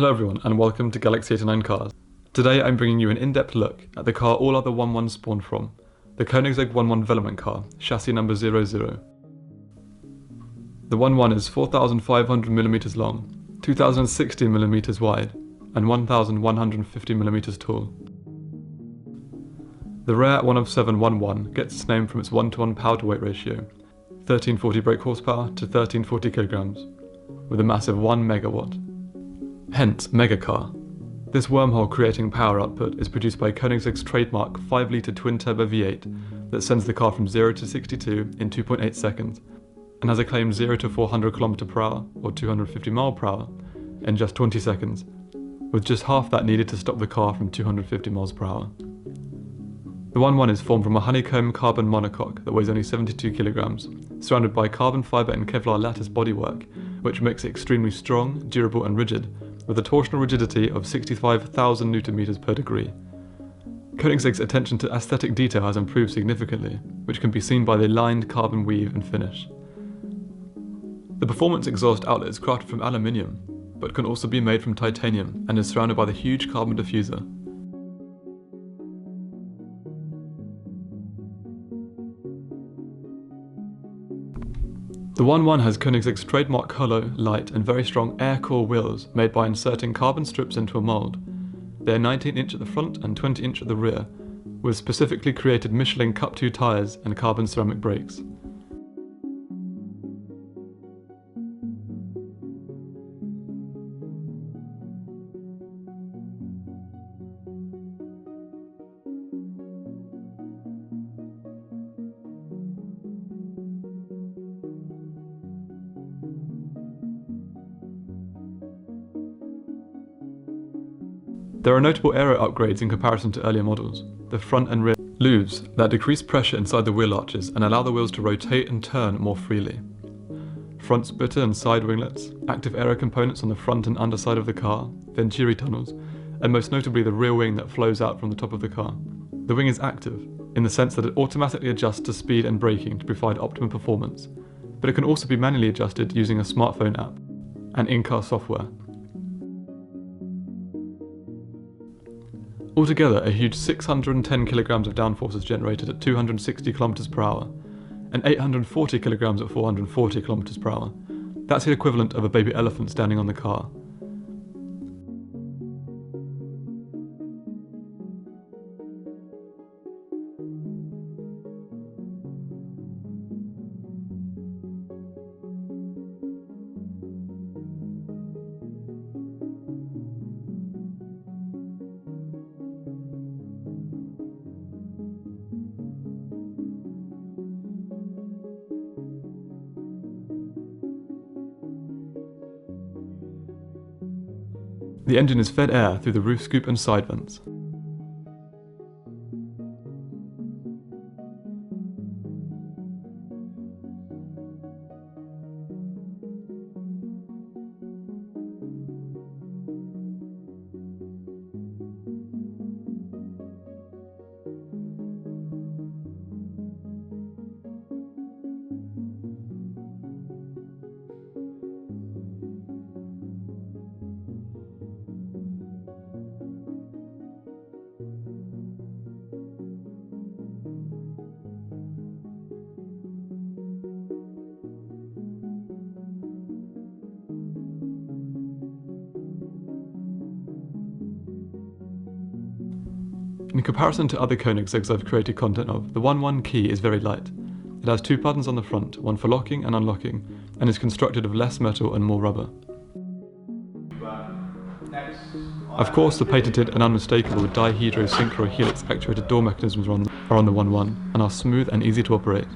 Hello everyone and welcome to Galaxy 89 Cars. Today I'm bringing you an in-depth look at the car all other 11 spawned from, the Koenigsegg 11 development car, chassis number 00. The 11 is 4,500mm long, 2,060mm wide, and 1,150mm tall. The rare 1 of 7 11 gets its name from its 1:1 power to weight ratio, 1340 brake horsepower to 1340 kilograms, with a massive 1 megawatt. Hence, megacar. This wormhole creating power output is produced by Koenigsegg's trademark 5-litre twin-turbo V8 that sends the car from 0 to 62 in 2.8 seconds, and has a claimed 0 to 400 km/h or 250 mph in just 20 seconds, with just half that needed to stop the car from 250 mph. The 11 is formed from a honeycomb carbon monocoque that weighs only 72 kilograms, surrounded by carbon fibre and Kevlar lattice bodywork, which makes it extremely strong, durable and rigid, with a torsional rigidity of 65,000 Nm per degree. Koenigsegg's attention to aesthetic detail has improved significantly, which can be seen by the lined carbon weave and finish. The performance exhaust outlet is crafted from aluminium, but can also be made from titanium and is surrounded by the huge carbon diffuser. The 11 has Koenigsegg's trademark hollow, light and very strong air core wheels made by inserting carbon strips into a mould. They are 19-inch at the front and 20-inch at the rear, with specifically created Michelin Cup 2 tyres and carbon ceramic brakes. There are notable aero upgrades in comparison to earlier models. The front and rear loops that decrease pressure inside the wheel arches and allow the wheels to rotate and turn more freely. Front splitter and side winglets, active aero components on the front and underside of the car, venturi tunnels, and most notably the rear wing that flows out from the top of the car. The wing is active, in the sense that it automatically adjusts to speed and braking to provide optimum performance, but it can also be manually adjusted using a smartphone app and in-car software. Altogether, a huge 610 kilograms of downforce is generated at 260 km/h, and 840 kilograms at 440 km/h. That's the equivalent of a baby elephant standing on the car. The engine is fed air through the roof scoop and side vents. In comparison to other Koenigseggs I've created content of, the 11 key is very light. It has 2 buttons on the front, one for locking and unlocking, and is constructed of less metal and more rubber. Of course, the patented and unmistakable dihedro synchro helix actuated door mechanisms are on the 11 and are smooth and easy to operate.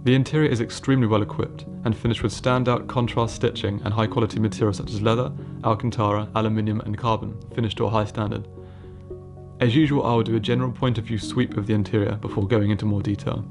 The interior is extremely well equipped and finished with standout contrast stitching and high quality materials such as leather, alcantara, aluminium and carbon, finished to a high standard. As usual, I will do a general point of view sweep of the interior before going into more detail.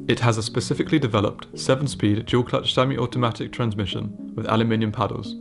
It has a specifically developed 7-speed dual-clutch semi-automatic transmission with aluminium paddles.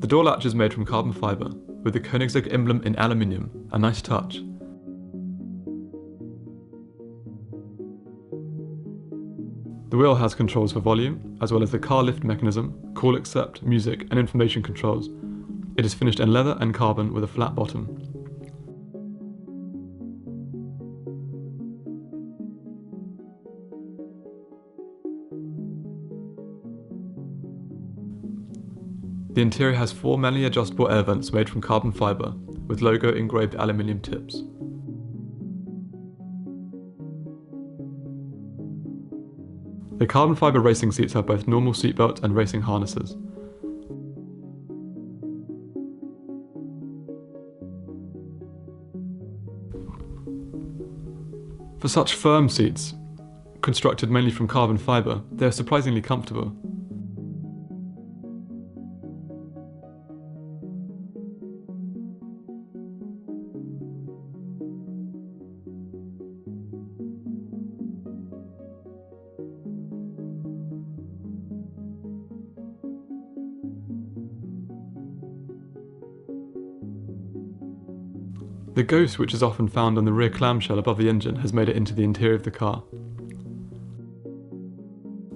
The door latch is made from carbon fibre, with the Koenigsegg emblem in aluminium, a nice touch. The wheel has controls for volume, as well as the car lift mechanism, call accept, music and information controls. It is finished in leather and carbon with a flat bottom. The interior has 4 manually adjustable air vents made from carbon fibre, with logo engraved aluminium tips. The carbon fibre racing seats have both normal seatbelt and racing harnesses. For such firm seats, constructed mainly from carbon fibre, they are surprisingly comfortable. The go switch is often found on the rear clamshell above the engine has made it into the interior of the car.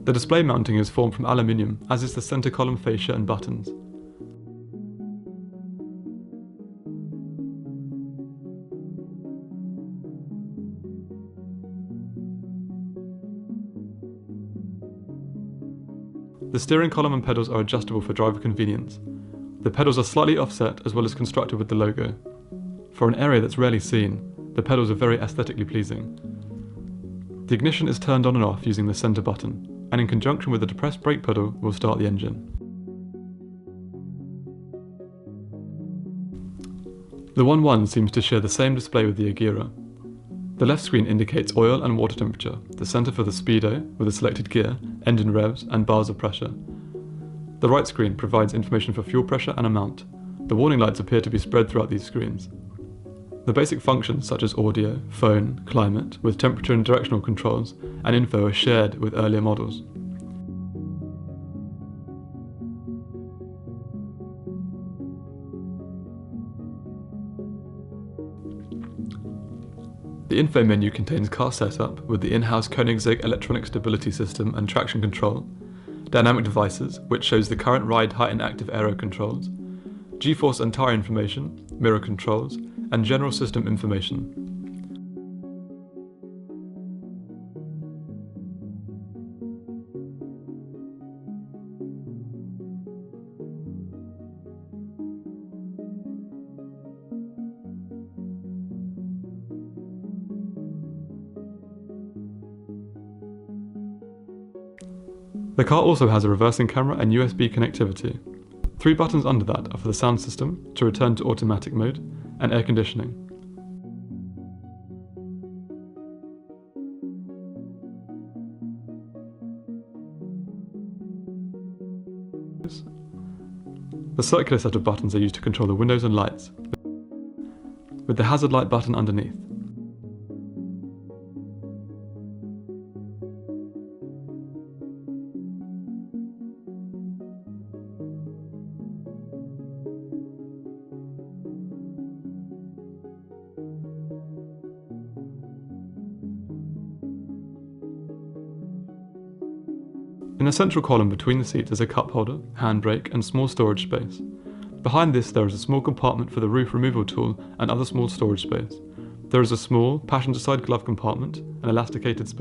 The display mounting is formed from aluminium, as is the centre column fascia and buttons. The steering column and pedals are adjustable for driver convenience. The pedals are slightly offset as well as constructed with the logo. For an area that's rarely seen, the pedals are very aesthetically pleasing. The ignition is turned on and off using the centre button, and in conjunction with the depressed brake pedal will start the engine. The 1.1 seems to share the same display with the Agera. The left screen indicates oil and water temperature, the centre for the speedo with the selected gear, engine revs and bars of pressure. The right screen provides information for fuel pressure and amount. The warning lights appear to be spread throughout these screens. The basic functions such as audio, phone, climate, with temperature and directional controls, and info are shared with earlier models. The info menu contains car setup with the in-house Koenigsegg electronic stability system and traction control, dynamic devices which shows the current ride height and active aero controls, G-force and tyre information, mirror controls, and general system information. The car also has a reversing camera and USB connectivity. 3 buttons under that are for the sound system, to return to automatic mode, and air conditioning. The circular set of buttons are used to control the windows and lights, with the hazard light button underneath. In the central column between the seats is a cup holder, handbrake and small storage space. Behind this there is a small compartment for the roof removal tool and other small storage space. There is a small passenger side glove compartment and elasticated space.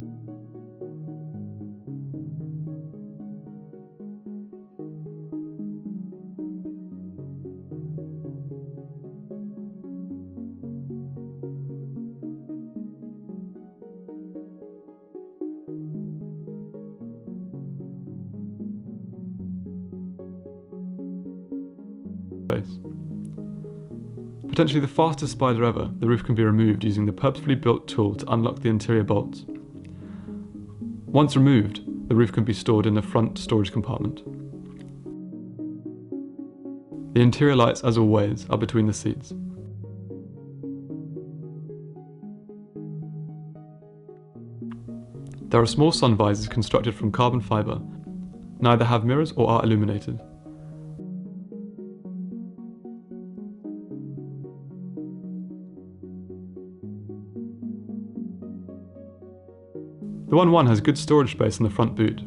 Potentially the fastest spider ever, the roof can be removed using the purposefully built tool to unlock the interior bolts. Once removed, the roof can be stored in the front storage compartment. The interior lights, as always, are between the seats. There are small sun visors constructed from carbon fibre. Neither have mirrors or are illuminated. The 1.1 has good storage space in the front boot.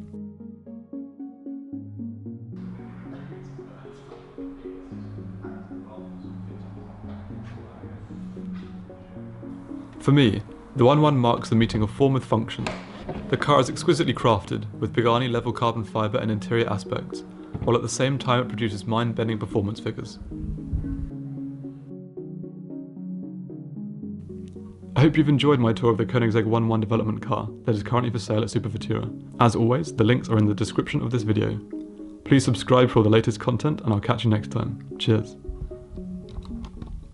For me, the 1.1 marks the meeting of form with function. The car is exquisitely crafted, with Pagani level carbon fibre and interior aspects, while at the same time it produces mind-bending performance figures. I hope you've enjoyed my tour of the Koenigsegg 1.1 development car that is currently for sale at Superfutura. As always, the links are in the description of this video. Please subscribe for all the latest content and I'll catch you next time. Cheers.